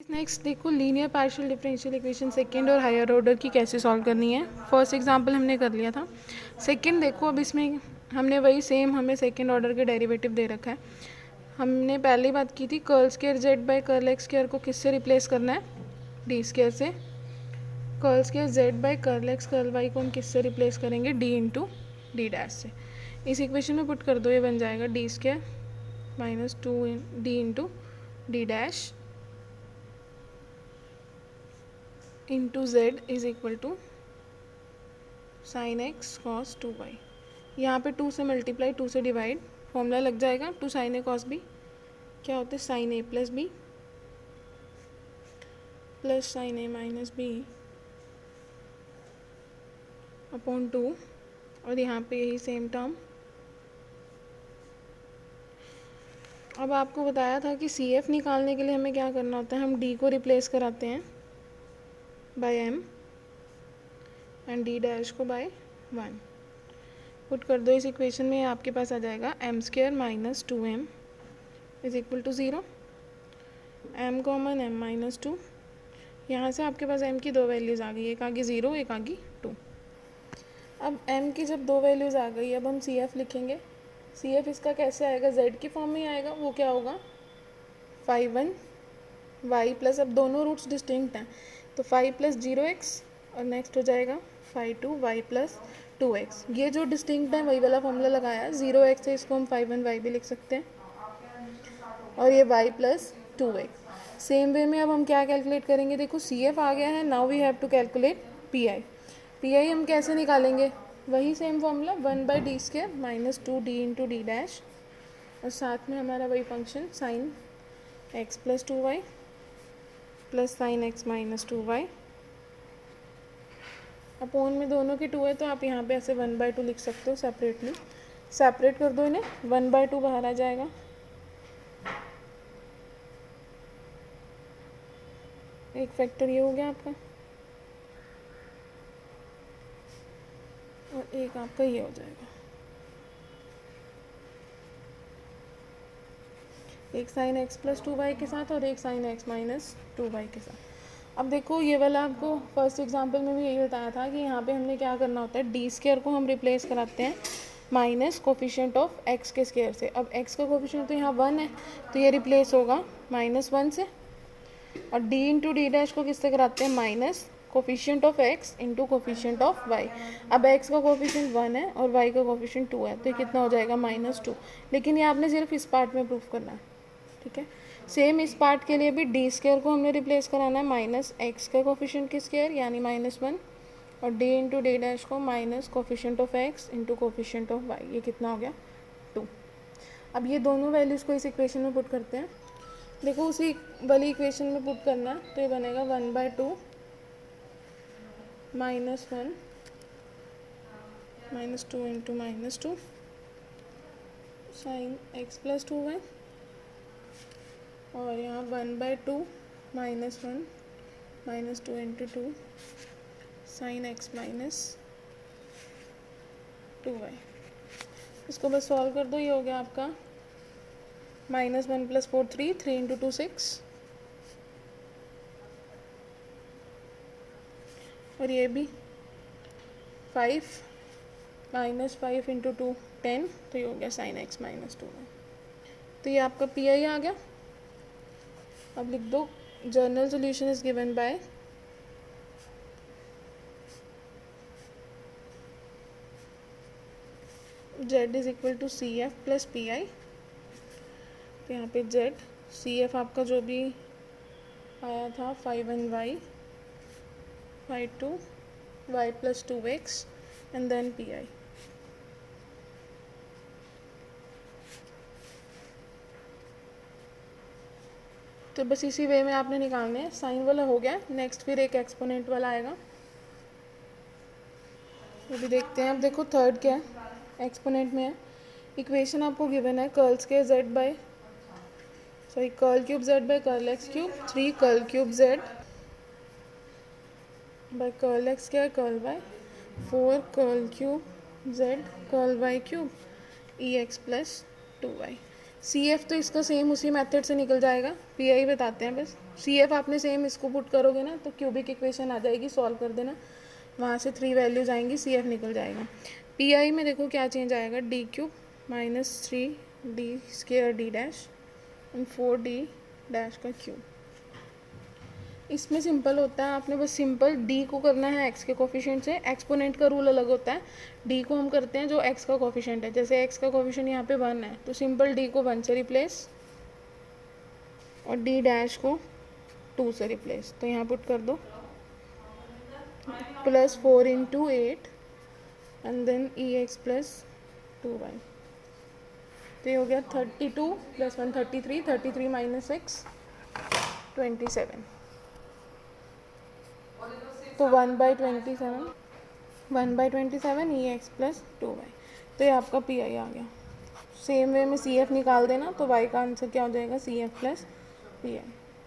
Next देखो linear partial differential equation second और higher order की कैसे सॉल्व करनी है। फर्स्ट एग्जांपल हमने कर लिया था। सेकंड देखो, अब इसमें हमने वही सेम हमें सेकंड ऑर्डर के डेरिवेटिव दे रखा है। हमने पहले बात की थी curl square Z by curl X square को किससे रिप्लेस करना है, डी स्क्वायर से। Curl square Z by curl X curl Y को हम किससे रिप्लेस करेंगे, डी इंटू डी डैश से। इस इक्वेशन में पुट कर दो, ये बन जाएगा D square minus 2d into D dash into Z is equal to sine X cos 2y। यहाँ पे 2 से मल्टीप्लाई 2 से डिवाइड, फॉर्मूला लग जाएगा 2 साइन ए कॉस बी क्या होता है, साइन ए प्लस बी प्लस साइन ए माइनस बी अपॉन 2, और यहाँ पे यही सेम टर्म। अब आपको बताया था कि सी एफ निकालने के लिए हमें क्या करना होता है, हम डी को रिप्लेस कराते हैं by M and D dash को बाय 1। पुट कर दो इस इक्वेशन में, आपके पास आ जाएगा M square minus 2m is equal to 0। M common m minus 2, यहाँ से आपके पास m की दो वैल्यूज़ आ गई, एक आ गई 0 एक आ गई 2। अब m की जब दो वैल्यूज़ आ गई, अब हम सी एफ लिखेंगे। सी एफ इसका कैसे आएगा, z की फॉर्म में आएगा। वो क्या होगा, 5 1 y प्लस, अब दोनों रूट्स डिस्टिंक्ट हैं तो 5 प्लस 0x और नेक्स्ट हो जाएगा 5 2 y प्लस 2x। ये जो डिस्टिंक्ट है वही वाला फॉर्मूला लगाया, 0x से इसको हम 5 1 y भी लिख सकते हैं, और ये y plus 2x। Same way में अब हम क्या कैलकुलेट करेंगे, देखो सी एफ आ गया है, now we have to calculate P I. P I हम कैसे निकालेंगे, वही same formula 1 by D square minus 2d into D dash, और साथ में हमारा वही function sine X plus 2y plus sine X minus 2y upon में दोनों की 2 है तो आप यहाँ पे ऐसे 1/2 लिख सकते हो सेपरेटली। सेपरेट कर दो इन्हें, 1/2 बाहर आ जाएगा। एक फैक्टर ये हो गया आपका, और एक आपका ये हो जाएगा, एक साइन एक्स प्लस 2y के साथ और एक साइन एक्स माइनस 2y के साथ। अब देखो ये वाला आपको फर्स्ट एग्जांपल में भी यही बताया था कि यहाँ पे हमने क्या करना होता है, डी स्क्वायर को हम रिप्लेस कराते हैं माइनस कोफिशिएंट ऑफ एक्स के स्क्वायर से। अब एक्स का कोफिशिएंट तो यहाँ 1 है तो ये रिप्लेस होगा -1 से, और डी इंटू डी डैश को किससे कराते हैं, minus coefficient of x into coefficient of y. अब एक्स का कोफिशिएंट 1 है और वाई का कोफिशिएंट 2 है तो ये कितना हो जाएगा, -2। लेकिन ये आपने सिर्फ इस पार्ट में प्रूफ करना है, ठीक है। सेम इस पार्ट के लिए भी डी स्क्वायर को हमने रिप्लेस कराना है माइनस एक्स का कोफिशिएंट के स्क्वायर यानी -1, और डी इंटू डी डैश को minus coefficient of x into coefficient of y, ये कितना हो गया 2। अब ये दोनों वैल्यूज़ को इस इक्वेशन में पुट करते हैं। देखो उसी वाली इक्वेशन में पुट करना है तो ये बनेगा 1/2 -1 -2 into -2 sign X plus 2y, और यहाँ 1/2 -1 -2 into 2 sign X minus 2y। इसको बस सॉल्व कर दो, ये हो गया आपका -1 + 4 3 3 इंटू 2 6, और ये भी 5 -5 इंटू 2 10, तो ये हो गया साइन एक्स माइनस 2y। तो ये आपका पी आई आ गया। अब लिख दो, general solution is given by z is equal to C F plus P I. तो यहाँ पे z, सी एफ आपका जो भी आया था 5 1 y 5 2 y plus 2x and then P I. तो बस इसी वे में आपने निकालने हैं। साइन वाला हो गया, नेक्स्ट फिर एक एक्सपोनेंट वाला आएगा, वो भी देखते हैं। अब देखो थर्ड क्या है, एक्सपोनेंट में है। इक्वेशन आपको गिवन है curl square Z by curl cube Z by curl X cube 3 curl cube Z by curl X square curl Y 4 curl cube Z curl Y cube E x plus 2y। C F तो इसका same उसी method से निकल जाएगा, P I बताते हैं बस। C F आपने सेम इसको पुट करोगे ना तो क्यूबिक इक्वेशन आ जाएगी, सॉल्व कर देना, वहाँ से 3 वैल्यूज आएंगी, सी एफ निकल जाएगा। पी आई में देखो क्या चेंज आएगा, D cube minus 3 D square D dash and 4 D dash का क्यूब। इसमें सिंपल होता है, आपने बस सिंपल डी को करना है एक्स के कोफिशिएंट से। एक्सपोनेंट का रूल अलग होता है, डी को हम करते हैं जो एक्स का कोफिशिएंट है। जैसे एक्स का कोफिशिएंट यहाँ पे 1 है तो सिंपल डी को 1 से रिप्लेस और डी डैश को 2 से रिप्लेस। तो यहाँ पुट कर दो plus 4 into 8 and then e x plus 2y। तो ये हो गया 32 प्लस 1 33, 33 माइनस 6 27। तो 1/27 1/27 ई एक्स प्लस 2y। तो ये आपका पी आई आ गया। सेम वे में सी एफ निकाल देना तो y का आंसर क्या हो जाएगा, सी एफ प्लस पी आई।